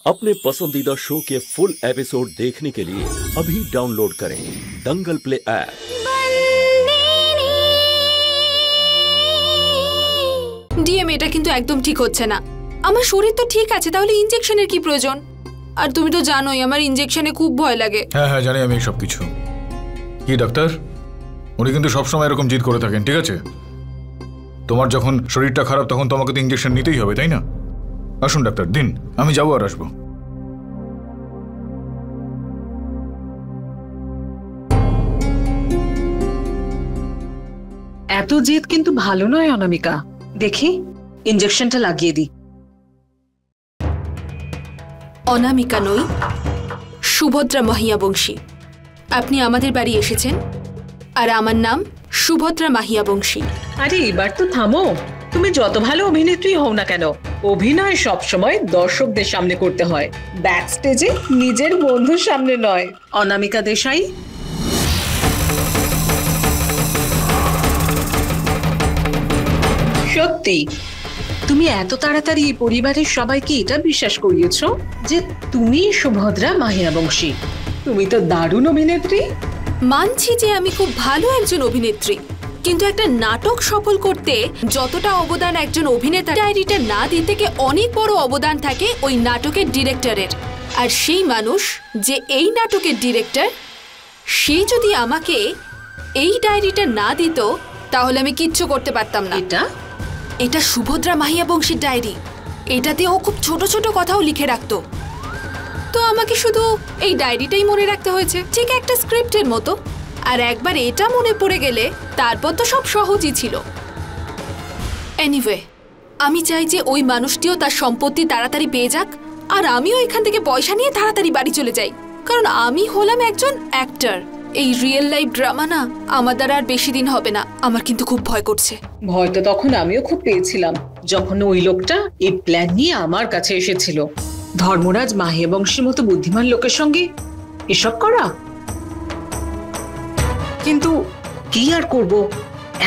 अपने पसंदीदा शो के फुल एपिसोड देखने के लिए अभी डाउनलोड करें दंगल प्ले ऐप। ডিএম এটা কিন্তু একদম ঠিক হচ্ছে না। আমার শরীর তো ঠিক আছে, তাহলে ইনজেকশনের কি প্রয়োজন? আর তুমি তো জানোই আমার ইনজেকশনে খুব ভয় লাগে। হ্যাঁ হ্যাঁ জানি আমি সব কিছু। কি ডাক্তার, উনি কিন্তু সবসময় এরকম জিদ করে থাকেন, ঠিক আছে? তোমার যখন শরীরটা খারাপ তখন তোমাকে তো ইনজেকশন নিতেই হবে, তাই না? আসুন ডাক্তার, দিন, আমি যাবো আর আসবো। এত জেদ কিন্তু ভালো নয় অনামিকা। দেখি ইনজেকশনটা লাগিয়ে দিই। অনামিকা নই, সুভদ্রা মাহিয়াবংশী। আপনি আমাদের বাড়ি এসেছেন আর আমার নাম সুভদ্রা মাহিয়াবংশী। আরে এবার তো থামো। তুমি যত ভালো অভিনেত্রী হও না কেন, অভিনয় সবসময় দর্শকদের সামনে করতে হয়, ব্যাক স্টেজে নিজের বন্ধুর সামনে নয়। অনামিকা দেশাই, সত্যি তুমি এত তাড়াতাড়ি পরিবারের সবাইকে এটা বিশ্বাস করিয়েছো যে তুমি সুভদ্রা মাহিয়াবংশী? তুমি তো দারুণ অভিনেত্রী। মানছি যে আমি খুব ভালো একজন অভিনেত্রী, কিন্তু একটা নাটক সফল করতে যতটা অবদান একজন অভিনেতা ডায়েরিটা না দিতে গিয়ে অনেক বড় অবদান থাকে ওই নাটকের ডিরেক্টরের। আর সেই মানুষ যে এই নাটকের ডিরেক্টর, সে যদি আমাকে এই ডায়েরিটা না দিত তাহলে আমি কিচ্ছু করতে পারতাম না। এটা সুভদ্রা মাহিয়াবংশীর ডায়েরি। এটাতে ও খুব ছোট ছোট কথাও লিখে রাখতো, তো আমাকে শুধু এই ডায়েরিটাই মনে রাখতে হয়েছে, ঠিক একটা স্ক্রিপ্টের মতো। আর একবার এটা মনে পড়ে গেলে তারপর তো সব সহজই ছিল। এনিওয়ে, আমি চাই যে ওই মানুষটিও তার সম্পত্তি তাড়াতাড়ি পেয়ে যাক, আর আমিও এখান থেকে পয়সা নিয়ে তাড়াতাড়ি বাড়ি চলে যাই, কারণ আমি হলাম একজন অ্যাক্টর। এই রিয়েল লাইফ ড্রামা না আমার দ্বারা আর বেশি দিন হবে না। আমার কিন্তু খুব ভয় করছে। ভয় তো তখন আমিও খুব পেয়েছিলাম যখন ওই লোকটা এই প্ল্যান নিয়ে আমার কাছে এসেছিল। ধর্মরাজ মাহিয়াবংশীর মতো বুদ্ধিমান লোকের সঙ্গে এসব করা। কিন্তু কি আর করব,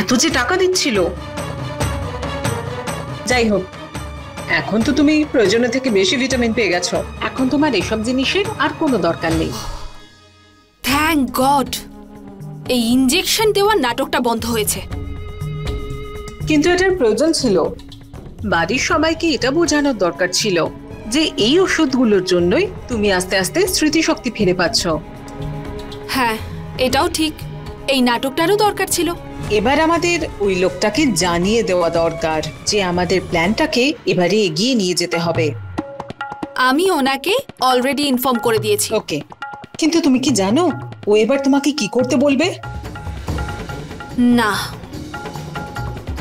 এত যে টাকা দিচ্ছিল। যাই হোক, এখন তো তুমি প্রয়োজনের থেকে বেশি ভিটামিন পেয়ে গেছো। এখন তোমার এসব জিনিসের আর কোনো দরকার নেই। থ্যাংক গড, এই ইনজেকশন দেওয়ার নাটকটা বন্ধ হয়েছে। কিন্তু এটার প্রয়োজন ছিল। বাড়ির সবাইকে এটা বোঝানোর দরকার ছিল যে এই ওষুধগুলোর জন্যই তুমি আস্তে আস্তে স্মৃতিশক্তি ফিরে পাচ্ছ। হ্যাঁ, এটাও ঠিক। এই নাটকটারও দরকার ছিল। এবার আমাদের ওই লোকটাকে জানিয়ে দেওয়া দরকার যে আমাদের প্ল্যানটাকে এবারে এগিয়ে নিয়ে যেতে হবে। আমি ওনাকে অলরেডি ইনফর্ম করে দিয়েছি। ওকে, কিন্তু তুমি কি জানো ও এবার তোমাকে কি করতে বলবে? না,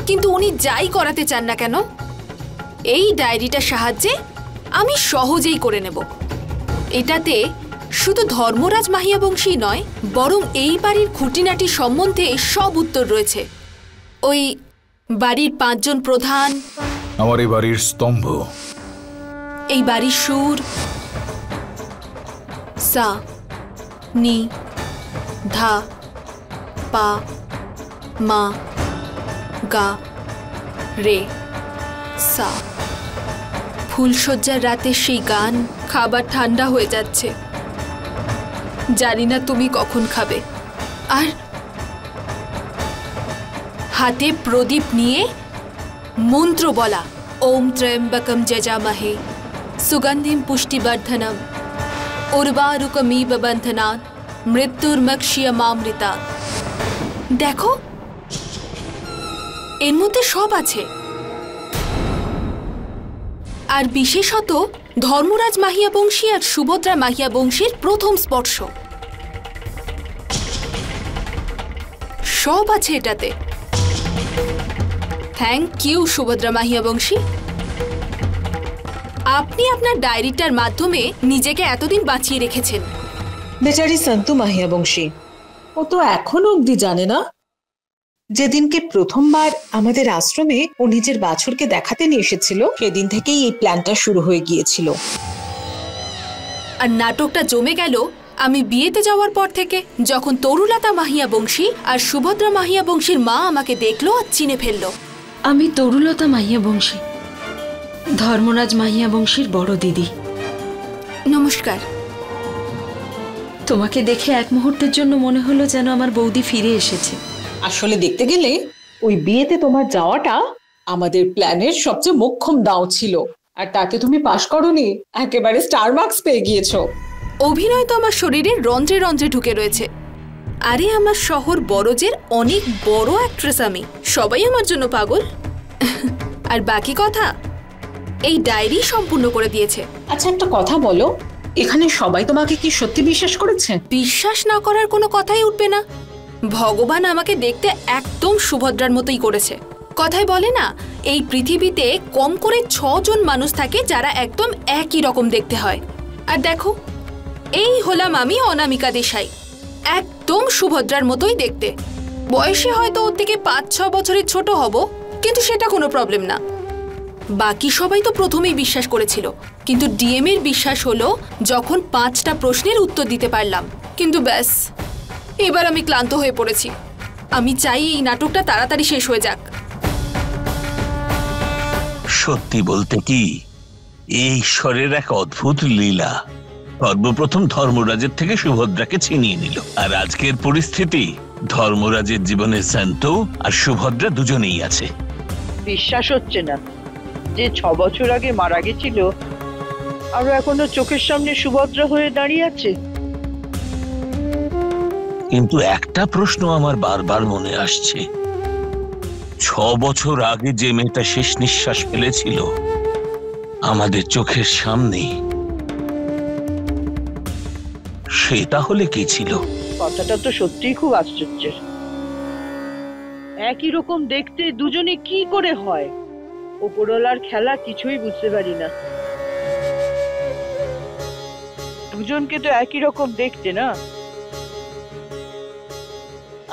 কিন্তু উনি যাই করাতে চান না কেন, এই ডায়েরিটার সাহায্যে আমি সহজেই করে নেব। এটাতে শুধু ধর্মরাজ মাহিয়াবংশী নয়, বরং এই বাড়ির খুঁটিনাটি সম্বন্ধে সব উত্তর রয়েছে। ওই বাড়ির 5 জন প্রধান, আমার এই বাড়ির স্তম্ভ, এই বাড়ির সুর, সা নি ধা পা মা গা রে সা। ফুলশয্যার রাতে সেই গান, খাবার ঠান্ডা হয়ে যাচ্ছে, জানি না তুমি কখন খাবে। আর হাতে প্রদীপ নিয়ে মন্ত্র বলা, ওম ত্র্যম্বকম যজামহে সুগন্ধিম পুষ্টিবর্ধনম উর্বারুকমিব বন্ধনাৎ মৃত্যুর্মক্ষীয়মামৃতাৎ। দেখো, এর মধ্যে সব আছে। আর বিশেষত ধর্মরাজ মাহিয়াবংশী আর সুভদ্রা মাহিয়াবংশীর প্রথম স্পর্শ, সব আছে এটাতে। Thank you Subhadra Mahiabanshi. আপনি আপনার ডায়েরিটার মাধ্যমে নিজেকে এতদিন বাঁচিয়ে রেখেছেন। বেচারি সন্তু মাহিয়াবংশী, ও তো এখনো অব্দি জানে না যেদিনকে প্রথমবার আমাদের আশ্রমে ও নিজের বাছুরকে দেখাতে নিয়ে এসেছিল, সেদিন থেকেই এই প্ল্যানটা শুরু হয়ে গিয়েছিল। আর নাটকটা জমে গেল আমি বিয়েতে যাওয়ার পর থেকে, যখন তরুলতা মাহিয়াবংশী আর সুভদ্রা মাহিয়াবংশীর মা আমাকে দেখলো আর চিনে ফেললো। আমি তরুলতা মাহিয়াবংশী, ধর্মরাজ মাহিয়াবংশীর বড় দিদি। নমস্কার। তোমাকে দেখে এক মুহূর্তের জন্য মনে হলো যেন আমার বৌদি ফিরে এসেছে। আসলে দেখতে গেলে ওই বিয়েতে তোমার যাওয়াটা আমাদের প্ল্যানের সবচেয়ে মোক্ষম দাও ছিল, আর তাতে তুমি পাশ করোনি, একেবারে স্টার মার্কস পেয়ে গিয়েছো। অভিনয় তো আমার শরীরে রন্ধ্রে রন্ধ্রে ঢুকে রয়েছে। আরে আমার শহর বড়জের অনেক বড় অ্যাক্ট্রেস আমি, সবাই আমার জন্য পাগল। আর বাকি কথা এই ডায়েরি সম্পূর্ণ করে দিয়েছে। আচ্ছা একটা কথা বলো, এখানে সবাই তোমাকে কি সত্যি বিশ্বাস করেছে? বিশ্বাস না করার কোনো কথাই উঠবে না। ভগবান আমাকে দেখতে একদম সুভদ্রার মতোই করেছে। কথায় বলে না, এই পৃথিবীতে কম করে 6 জন মানুষ থাকে যারা একদম একই রকম দেখতে হয়। আর দেখো, এই হলাম আমি অনামিকা দেশাই, একদম সুভদ্রার মতোই দেখতে। বয়সে হয়তো ওর থেকে 5-6 বছরের ছোট হব, কিন্তু সেটা কোনো প্রবলেম না। বাকি সবাই তো প্রথমেই বিশ্বাস করেছিল, কিন্তু ডিএম এর বিশ্বাস হলো যখন 5টা প্রশ্নের উত্তর দিতে পারলাম। কিন্তু ব্যাস, এবার আমি ক্লান্ত হয়ে পড়েছি। আমি চাই এই নাটকটা তাড়াতাড়ি শেষ হয়ে যাক। সত্যি বলতে কি, এই ঈশ্বরের এক অদ্ভুত লীলা। সর্বপ্রথম ধর্মরাজের থেকে সুভদ্রাকে ছিনিয়ে নিল, আর আজকের পরিস্থিতি ধর্মরাজের জীবনে শান্তু আর সুভদ্রা দুজনেই আছে। বিশ্বাস হচ্ছে না যে 6 বছর আগে মারা গেছিল আর এখনো চোখের সামনে সুভদ্রা হয়ে দাঁড়িয়ে আছে। কিন্তু একটা প্রশ্ন আমার বারবার মনে আসছে, 6 বছর আগে যে মেয়েটা শেষ নিঃশ্বাস ফেলেছিল আমাদের চোখের সামনে, সে তাহলে কি ছিল? কথাটা তো সত্যিই খুব আশ্চর্যের। একই রকম দেখতে দুজনে কি করে হয়? ওপরওয়ালার খেলা কিছুই বুঝতে পারি না। দুজনকে তো একই রকম দেখতে না।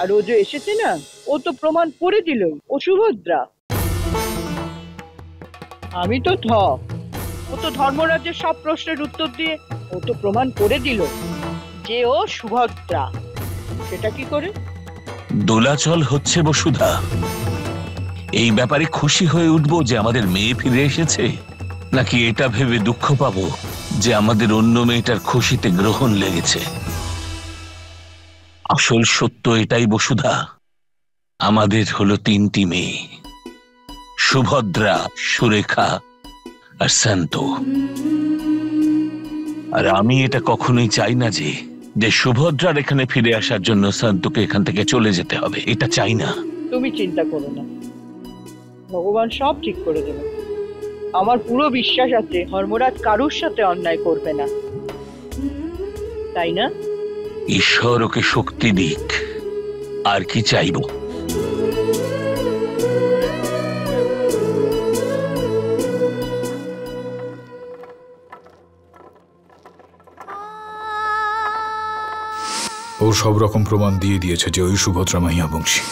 আর ও যে এসেছে না, ও তো প্রমাণ করে দিল ও সুভদ্রা। আমি তো ও তো ধর্মরাজের সব প্রশ্নের উত্তর দিয়ে ও তো প্রমাণ করে দিল যে ও সুভদ্রা। সেটা কি করে? দোলাচল হচ্ছে বসুধা। এই ব্যাপারে খুশি হয়ে উঠবো যে আমাদের মেয়ে ফিরে এসেছে, নাকি এটা ভেবে দুঃখ পাবো যে আমাদের অন্য মেয়েটার খুশিতে গ্রহণ লেগেছে? আসল সত্য এটাই বসুধা, আমাদের হলো 3টি মেয়ে, সুভদ্রা, সুরেখা আর শান্তু। আর আমি এটা কখনোই চাই না যে সুভদ্রার এখানে ফিরে আসার জন্য শান্তুকে এখান থেকে চলে যেতে হবে, এটা চাই না। তুমি চিন্তা করো না, ভগবান সব ঠিক করে দেবে। আমার পুরো বিশ্বাস আছে ধর্মরাজ কারুর সাথে অন্যায় করবে না, তাই না? ঈশ্বর ওকে শক্তি দিক, আর কি চাইব। ও সব রকম প্রমাণ দিয়ে দিয়েছে যে ওই সুভদ্রা মাহিয়া বংশী।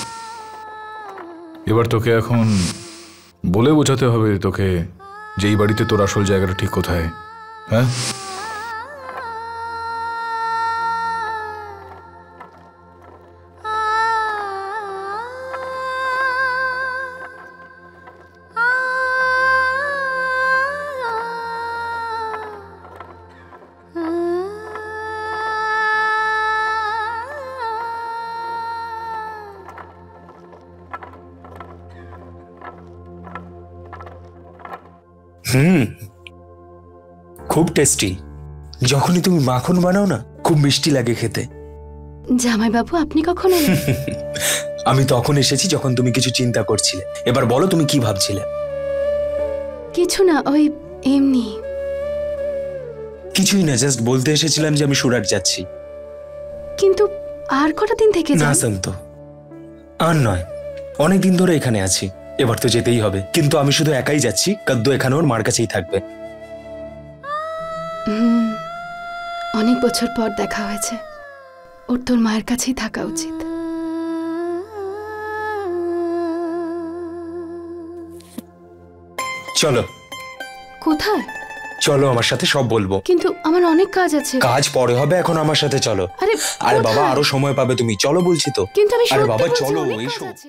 এবার তোকে এখন বলে বোঝাতে হবে তোকে যে এই বাড়িতে তোর আসল জায়গাটা ঠিক কোথায়। হ্যাঁ, খুব টেস্টি। যখনই তুমি মাখন বানাও না, খুব মিষ্টি লাগে খেতে। জামাই বাবু, আপনি কখন এলেন? আমি তখন এসেছি যখন তুমি কিছু চিন্তা করছিলে। এবার বলো তুমি কি ভাবছিলে? কিছু না, ওই এমনি। কিছুই না, জাস্ট বলতে এসেছিলাম যে আমি সুরাট যাচ্ছি। কিন্তু আর কটা দিন থেকে না শান্ত, আর নয়, অনেক দিন ধরে এখানে আছি, এবার তো যেতেই হবে। কিন্তু আমি শুধু একাই যাচ্ছি, কদ্দু এখানে ওর মার কাছেই থাকবে। অনেক বছর পর দেখা হয়েছে, ওর তোর মায়ের কাছেই থাকা উচিত। চলো। কোথায়? চলো আমার সাথে, সব বলবো। কিন্তু আমার অনেক কাজ আছে। কাজ পরে হবে, এখন আমার সাথে চলো। আরে আরে বাবা, আরো সময় পাবে তুমি, চলো বলছি তো। কিন্তু আমি আরে বাবা সত্যি বলছি, চলো, অনেক কাজ এইসো। আছে।